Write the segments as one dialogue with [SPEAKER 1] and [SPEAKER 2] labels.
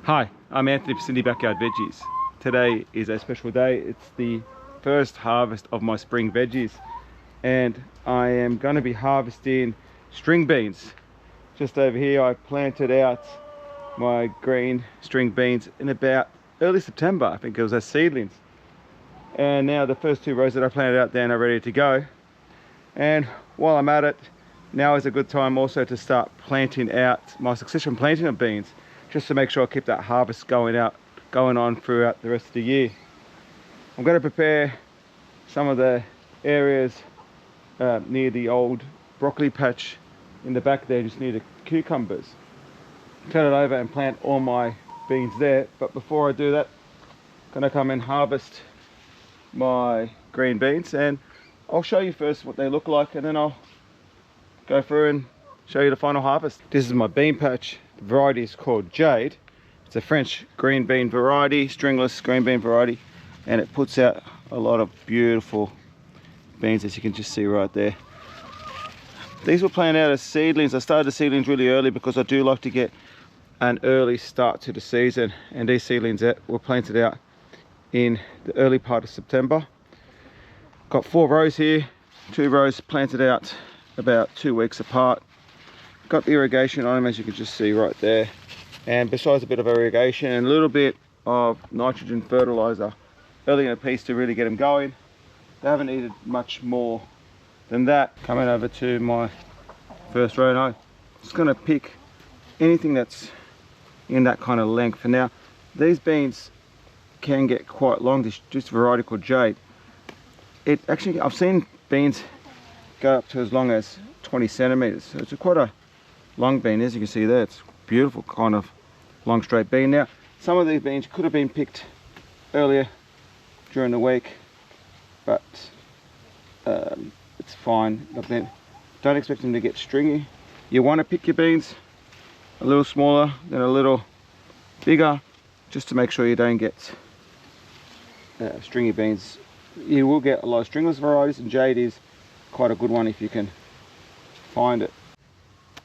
[SPEAKER 1] Hi, I'm Anthony for Cindy Backyard Veggies. Today is a special day. It's the first harvest of my spring veggies, and I am going to be harvesting string beans. Just over here I planted out my green string beans in about early September. I think it was as seedlings, and now the first two rows that I planted out then are ready to go. And while I'm at it, now is a good time also to start planting out my succession planting of beans, just to make sure I keep that harvest going on throughout the rest of the year. I'm going to prepare some of the areas near the old broccoli patch in the back there, just near the cucumbers. Turn it over and plant all my beans there. But before I do that, I'm going to come and harvest my green beans, and I'll show you first what they look like, and then I'll go through and show you the final harvest. This is my bean patch. The variety is called Jade. It's a French green bean variety, stringless green bean variety, and it puts out a lot of beautiful beans, as you can just see right there. These were planted out as seedlings. I started the seedlings really early because I do like to get an early start to the season, and these seedlings were planted out in the early part of September. Got 4 rows here, 2 rows planted out about 2 weeks apart. Got the irrigation on them, as you can just see right there, and besides a bit of irrigation and a little bit of nitrogen fertilizer early in the piece to really get them going, they haven't needed much more than that. Coming over to my first row now, just going to pick anything that's in that kind of length. And now these beans can get quite long. This variety called Jade, it actually, I've seen beans go up to as long as 20 centimeters, so it's quite a long bean. As you can see there, it's beautiful kind of long straight bean. Now some of these beans could have been picked earlier during the week, but it's fine. Don't expect them to get stringy. You want to pick your beans a little smaller than a little bigger, just to make sure you don't get stringy beans. You will get a lot of stringless varieties, and Jade is quite a good one if you can find it.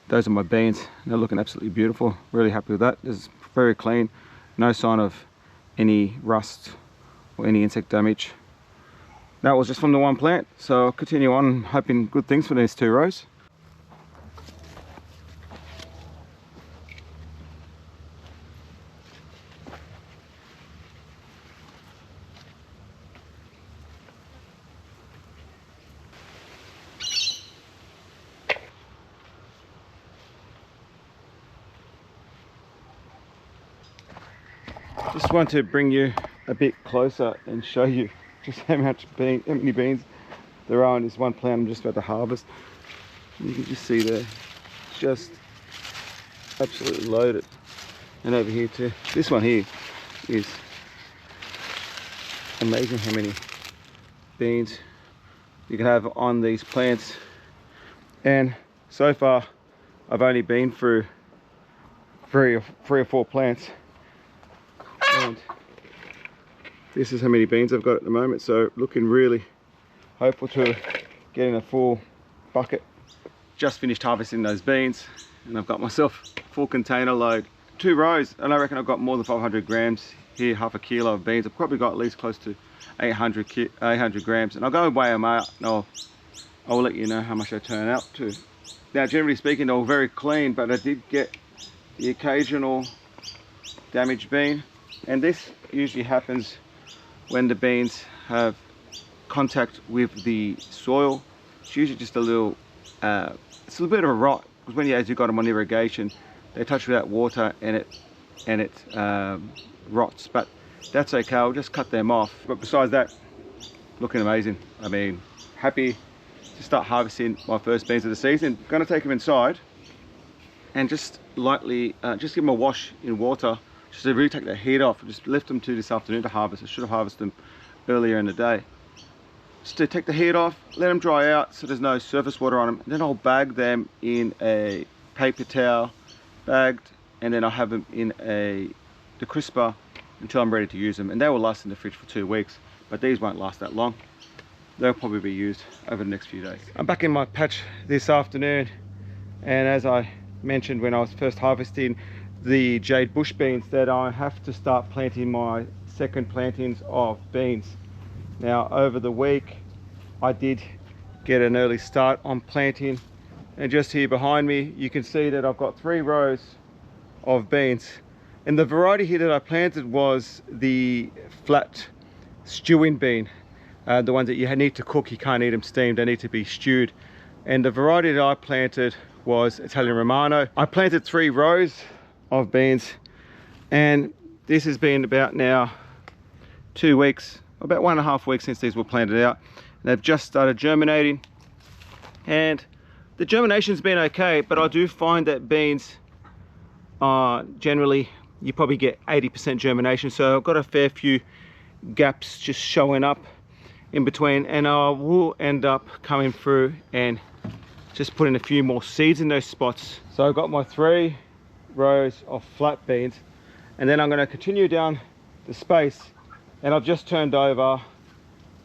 [SPEAKER 1] Those are my beans. They're looking absolutely beautiful. Really happy with that. It's very clean, no sign of any rust or any insect damage. That was just from the one plant, so I'll continue on hoping good things for these 2 rows. Just want to bring you a bit closer and show you just how many beans there are on this one plant I'm just about to harvest. And you can just see there, it's just absolutely loaded. And over here too, this one here is amazing how many beans you can have on these plants. And so far I've only been through three or four plants, and this is how many beans I've got at the moment, so looking really hopeful to getting a full bucket. Just finished harvesting those beans, and I've got myself a full container load, 2 rows, and I reckon I've got more than 500 grams here, half a kilo of beans. I've probably got at least close to 800 grams, and I'll go and weigh them out, and I'll let you know how much they turn out to. Now, generally speaking, they're all very clean, but I did get the occasional damaged bean, and this usually happens when the beans have contact with the soil. It's usually just a little, it's a little bit of a rot, because when you got them on irrigation, they touch without water and it rots. But that's okay, I'll just cut them off. But besides that, looking amazing. I mean, happy to start harvesting my first beans of the season. I'm going to take them inside and just lightly, just give them a wash in water, just to really take the heat off. Just left them to this afternoon to harvest. I should have harvested them earlier in the day. Just to take the heat off, let them dry out so there's no surface water on them. And then I'll bag them in a paper towel, bagged, and then I'll have them in the crisper until I'm ready to use them. And they will last in the fridge for 2 weeks, but these won't last that long. They'll probably be used over the next few days. I'm back in my patch this afternoon, and as I mentioned when I was first harvesting, the Jade Bush beans that I have to start planting my second plantings of beans. Now over the week I did get an early start on planting, and just here behind me you can see that I've got 3 rows of beans, and the variety here that I planted was the flat stewing bean, the ones that you need to cook. You can't eat them steamed, they need to be stewed. And the variety that I planted was Italian Romano. I planted 3 rows of beans, and this has been about now 2 weeks, about 1.5 weeks since these were planted out. And they've just started germinating, and the germination's been okay, but I do find that beans are generally, you probably get 80% germination, so I've got a fair few gaps just showing up in between, and I will end up coming through and just putting a few more seeds in those spots. So I've got my 3 rows of flat beans, and then I'm going to continue down the space, and I've just turned over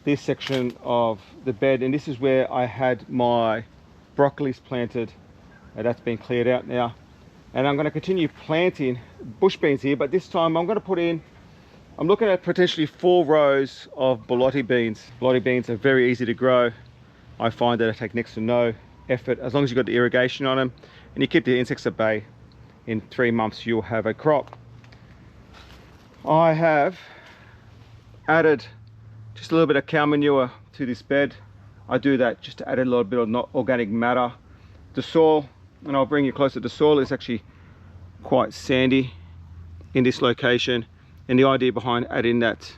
[SPEAKER 1] this section of the bed, and this is where I had my broccolis planted, and that's been cleared out now. And I'm going to continue planting bush beans here, but this time I'm going to put in, I'm looking at potentially 4 rows of borlotti beans. Borlotti beans are very easy to grow. I find that they take next to no effort as long as you've got the irrigation on them and you keep the insects at bay. In 3 months you'll have a crop. I have added just a little bit of cow manure to this bed. I do that just to add a little bit of organic matter. The soil, and I'll bring you closer, the soil is actually quite sandy in this location, and the idea behind adding that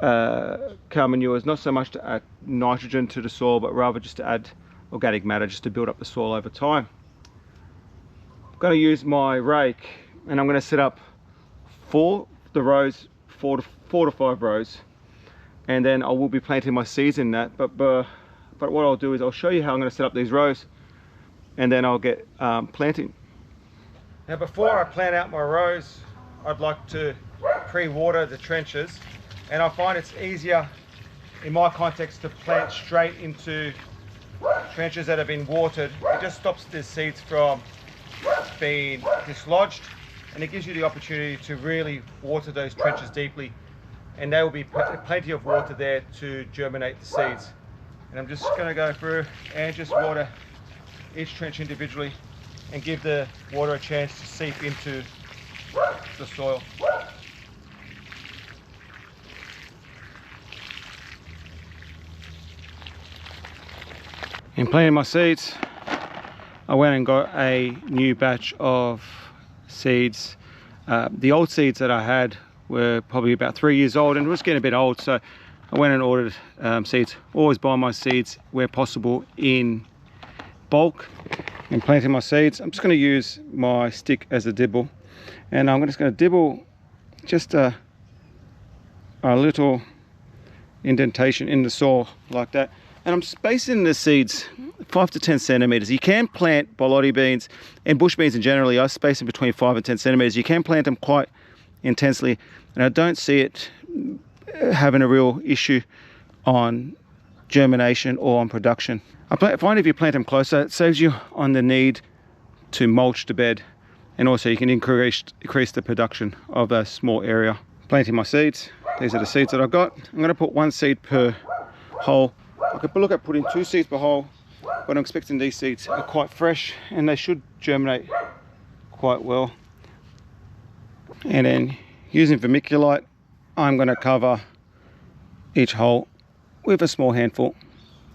[SPEAKER 1] cow manure is not so much to add nitrogen to the soil, but rather just to add organic matter, just to build up the soil over time. I'm going to use my rake, and I'm going to set up 4 rows, 4 to 5 rows, and then I will be planting my seeds in that. But what I'll do is I'll show you how I'm going to set up these rows, and then I'll get planting. Now before I plant out my rows, I'd like to pre-water the trenches, and I find it's easier in my context to plant straight into trenches that have been watered. It just stops the seeds from being dislodged, and it gives you the opportunity to really water those trenches deeply, and there will be plenty of water there to germinate the seeds. And I'm just going to go through and just water each trench individually and give the water a chance to seep into the soil. In planting my seeds, I went and got a new batch of seeds. The old seeds that I had were probably about 3 years old and was getting a bit old, so I went and ordered seeds. Always buy my seeds where possible in bulk. In planting my seeds, I'm just going to use my stick as a dibble, and I'm just going to dibble just a little indentation in the soil like that, and I'm spacing the seeds 5 to 10 centimeters. You can plant borlotti beans and bush beans in generally, I space them between 5 and 10 centimeters. You can plant them quite intensely, and I don't see it having a real issue on germination or on production. I find if you plant them closer, it saves you on the need to mulch the bed, and also you can increase the production of a small area. Planting my seeds, these are the seeds that I've got. I'm going to put 1 seed per hole. I could look at putting 2 seeds per hole, but I'm expecting these seeds are quite fresh and they should germinate quite well. And then using vermiculite, I'm going to cover each hole with a small handful.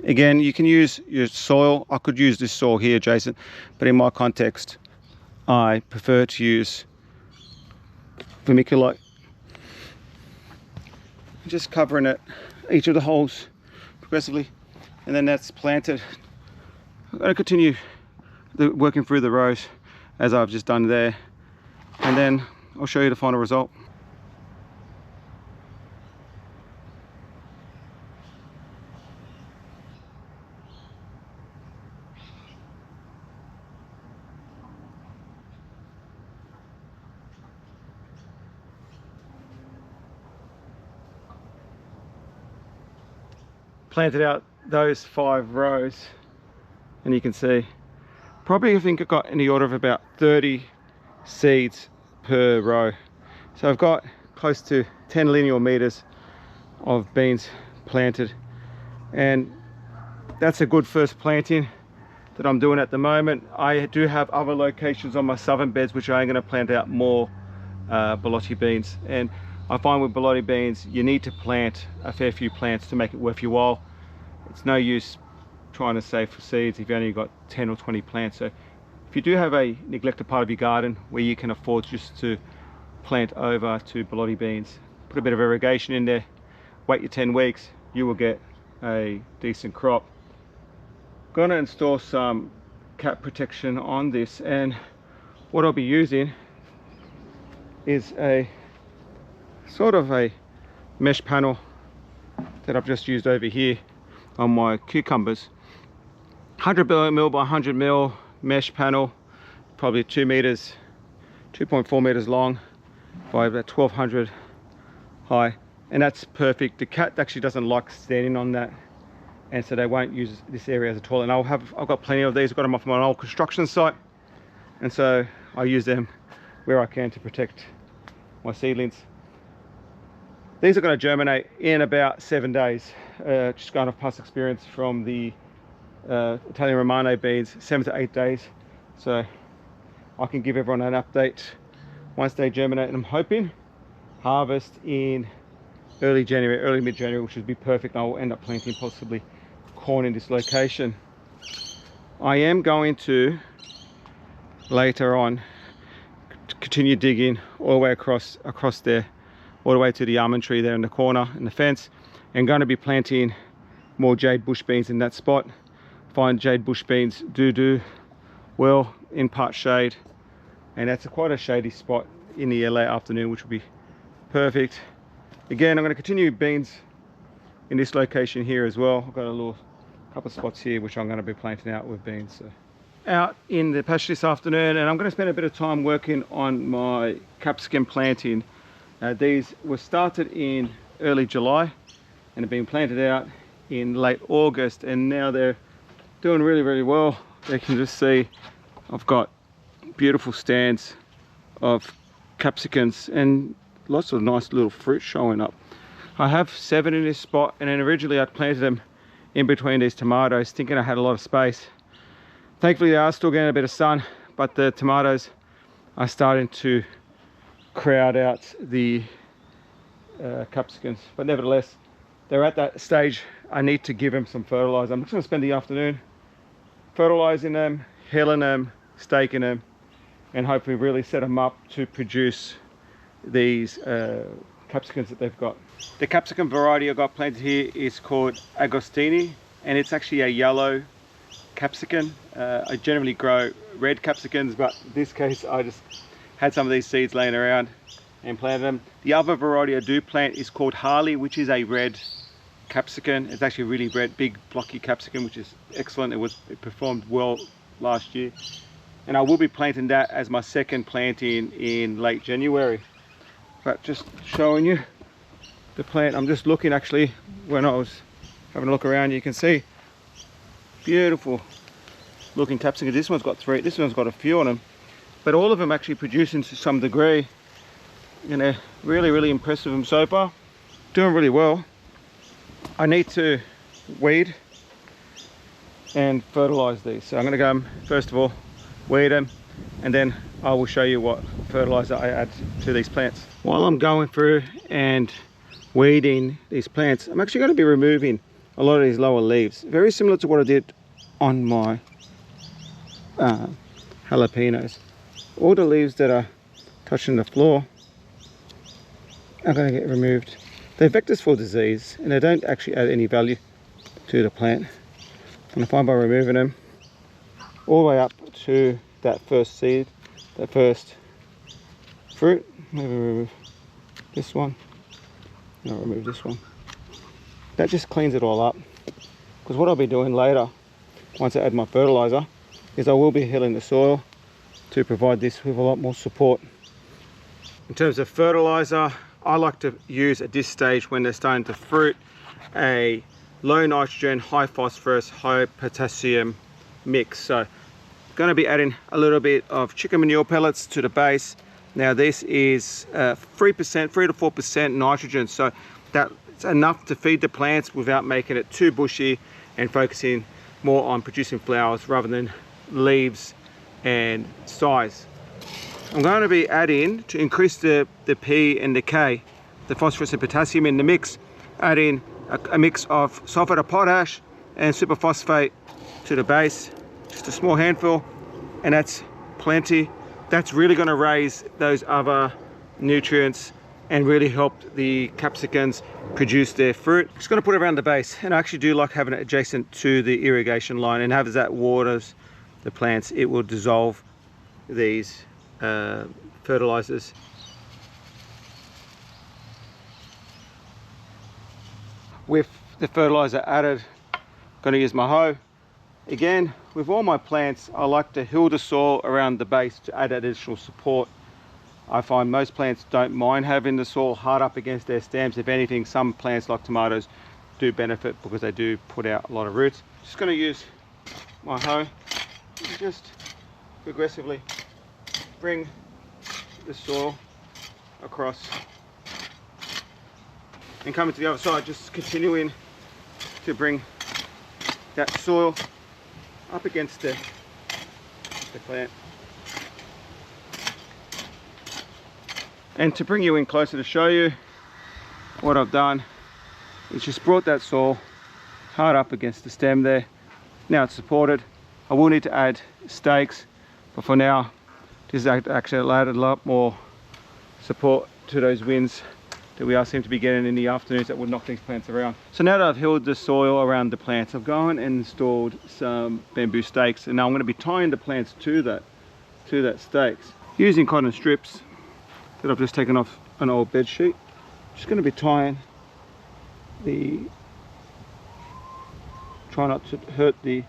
[SPEAKER 1] Again, you can use your soil. I could use this soil here, Jason, but in my context, I prefer to use vermiculite. Just covering it, each of the holes progressively, and then that's planted. I'm going to continue working through the rows as I've just done there, and then I'll show you the final result. Planted out those 5 rows, and you can see probably, I think I got in the order of about 30 seeds per row. So I've got close to 10 linear meters of beans planted, and that's a good first planting that I'm doing at the moment. I do have other locations on my southern beds which I am going to plant out more borlotti beans, and I find with borlotti beans you need to plant a fair few plants to make it worth your while. It's no use trying to save for seeds if you only got 10 or 20 plants. So if you do have a neglected part of your garden where you can afford just to plant over to borlotti beans, put a bit of irrigation in there, wait your 10 weeks, you will get a decent crop. Gonna install some cap protection on this, and what I'll be using is a sort of a mesh panel that I've just used over here on my cucumbers. 100 mil by 100 mil mesh panel, probably 2 meters, 2.4 meters long by about 1200 high, and that's perfect. The cat actually doesn't like standing on that, and so they won't use this area as a toilet. And I've got plenty of these. I've got them off my old construction site, and so I use them where I can to protect my seedlings. These are going to germinate in about 7 days. Just going off past experience from the Italian Romano beans, 7 to 8 days. So I can give everyone an update once they germinate, and I'm hoping harvest in early January, early mid-January, which would be perfect. I'll end up planting possibly corn in this location. I am going to later on continue digging all the way across there, all the way to the almond tree there in the corner in the fence, and going to be planting more Jade Bush beans in that spot. Find Jade Bush beans do well in part shade, and that's quite a shady spot in the late afternoon, which will be perfect. Again, I'm going to continue beans in this location here as well. I've got a couple of spots here which I'm going to be planting out with beans. So out in the pasture this afternoon, and I'm going to spend a bit of time working on my capsicum planting. These were started in early July and have been planted out in late August, and now they're doing really well. You can just see I've got beautiful stands of capsicums and lots of nice little fruit showing up. I have 7 in this spot, and then originally I'd planted them in between these tomatoes thinking I had a lot of space. Thankfully they are still getting a bit of sun, but the tomatoes are starting to crowd out the capsicums. But nevertheless, they're at that stage I need to give them some fertilizer. I'm just going to spend the afternoon fertilizing them, hilling them, staking them, and hopefully really set them up to produce these capsicums that they've got. The capsicum variety I've got planted here is called Agostini, and it's actually a yellow capsicum. I generally grow red capsicums, but in this case I just had some of these seeds laying around and planted them. The other variety I do plant is called Harley, which is a red capsicum. It's actually a really red, big, blocky capsicum, which is excellent. It performed well last year, and I will be planting that as my second planting in late January. But just showing you the plant, I'm just looking actually when I was having a look around, you can see beautiful looking capsicum. This one's got 3, this one's got a few on them, but all of them actually producing to some degree, and they're really impressed with them so far. Doing really well. I need to weed and fertilize these, so I'm going to go first of all weed them, and then I will show you what fertilizer I add to these plants. While I'm going through and weeding these plants, I'm actually going to be removing a lot of these lower leaves, very similar to what I did on my jalapenos. All the leaves that are touching the floor are going to get removed. They're vectors for disease, and they don't actually add any value to the plant. And I find by removing them all the way up to that first seed, that first fruit, maybe remove this one, and I'll remove this one. That just cleans it all up, because what I'll be doing later, once I add my fertilizer, is I will be hilling the soil to provide this with a lot more support. In terms of fertilizer, I like to use at this stage, when they're starting to fruit, a low nitrogen, high phosphorus, high potassium mix. So Going to be adding a little bit of chicken manure pellets to the base. Now this is 3 to 4% nitrogen, so that's enough to feed the plants without making it too bushy and focusing more on producing flowers rather than leaves and size. I'm going to be adding, to increase the P and the K, the phosphorus and potassium in the mix, adding a mix of sulfate of potash and superphosphate to the base, just a small handful, and that's plenty. That's really going to raise those other nutrients and really help the capsicums produce their fruit. Just going to put it around the base, and I actually do like having it adjacent to the irrigation line, and as that waters the plants, it will dissolve these fertilizers. With the fertilizer added, I'm going to use my hoe. Again, with all my plants, I like to hill the soil around the base to add additional support. I find most plants don't mind having the soil hard up against their stems. If anything, some plants like tomatoes do benefit because they do put out a lot of roots. Just going to use my hoe and just progressively bring the soil across and coming to the other side, just continuing to bring that soil up against the plant. And to bring you in closer to show you what I've done is just brought that soil hard up against the stem there. Now it's supported. I will need to add stakes, but for now this actually added a lot more support to those winds that we seem to be getting in the afternoons that would knock these plants around. So now that I've hilled the soil around the plants, I've gone and installed some bamboo stakes, and now I'm going to be tying the plants to that stakes using cotton strips that I've just taken off an old bed sheet. Just going to be tying try not to hurt the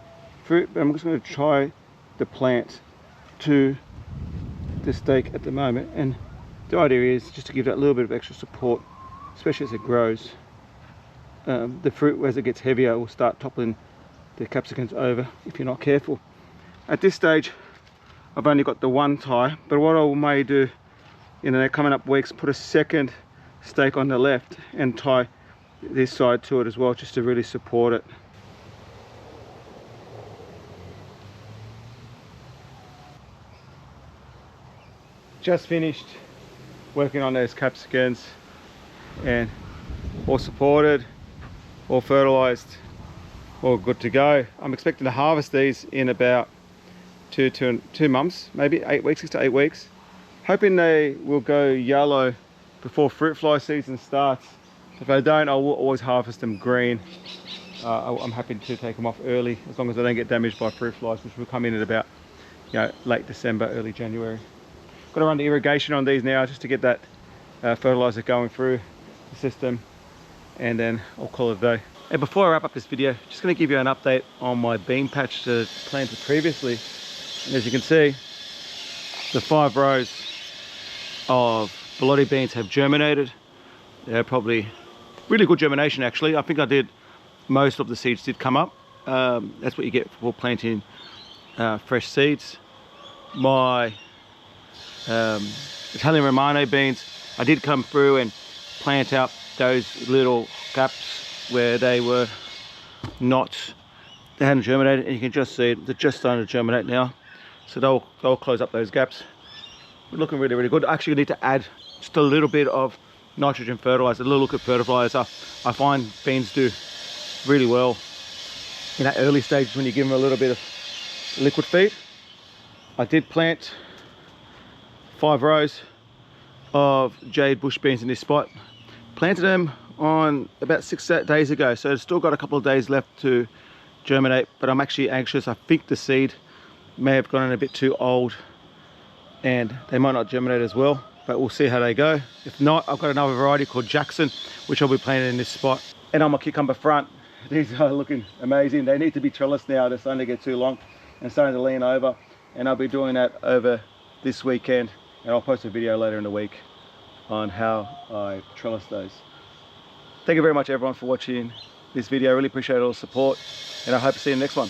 [SPEAKER 1] fruit, but I'm just going to tie the plant to the stake at the moment, and the idea is just to give that little bit of extra support, especially as it grows. The fruit, as it gets heavier, will start toppling the capsicums over if you're not careful. At this stage, I've only got the one tie, but what I may do in the coming up weeks, put a second stake on the left and tie this side to it as well, just to really support it. Just finished working on those capsicums, and all supported, all fertilized, all good to go. I'm expecting to harvest these in about two months, maybe 8 weeks, 6 to 8 weeks. Hoping they will go yellow before fruit fly season starts. If I don't, I will always harvest them green. I'm happy to take them off early, as long as they don't get damaged by fruit flies, which will come in at about, late December, early January. Got to run the irrigation on these now just to get that fertilizer going through the system, and then I'll call it a day. And before I wrap up this video, just going to give you an update on my bean patch that I planted previously. And as you can see, the 5 rows of borlotti beans have germinated. They're probably really good germination actually. I think I did, most of the seeds did come up. That's what you get for planting fresh seeds. My Italian Romano beans, I did come through and plant out those little gaps where they hadn't germinated, and you can just see they're just starting to germinate now. So they'll close up those gaps. We're looking really, really good. I actually need to add just a little bit of nitrogen fertilizer, a little liquid fertilizer. I find beans do really well in that early stage when you give them a little bit of liquid feed. I did plant 5 rows of Jade Bush beans in this spot. Planted them on about 6 days ago, so it's still got a couple of days left to germinate, but I'm actually anxious. I think the seed may have gotten a bit too old and they might not germinate as well, but we'll see how they go. If not, I've got another variety called Jackson, which I'll be planting in this spot. And on my cucumber front, these are looking amazing. They need to be trellised now. They're starting to get too long and starting to lean over, and I'll be doing that over this weekend, and I'll post a video later in the week on how I trellis those. Thank you very much everyone for watching this video. I really appreciate all the support, and I hope to see you in the next one.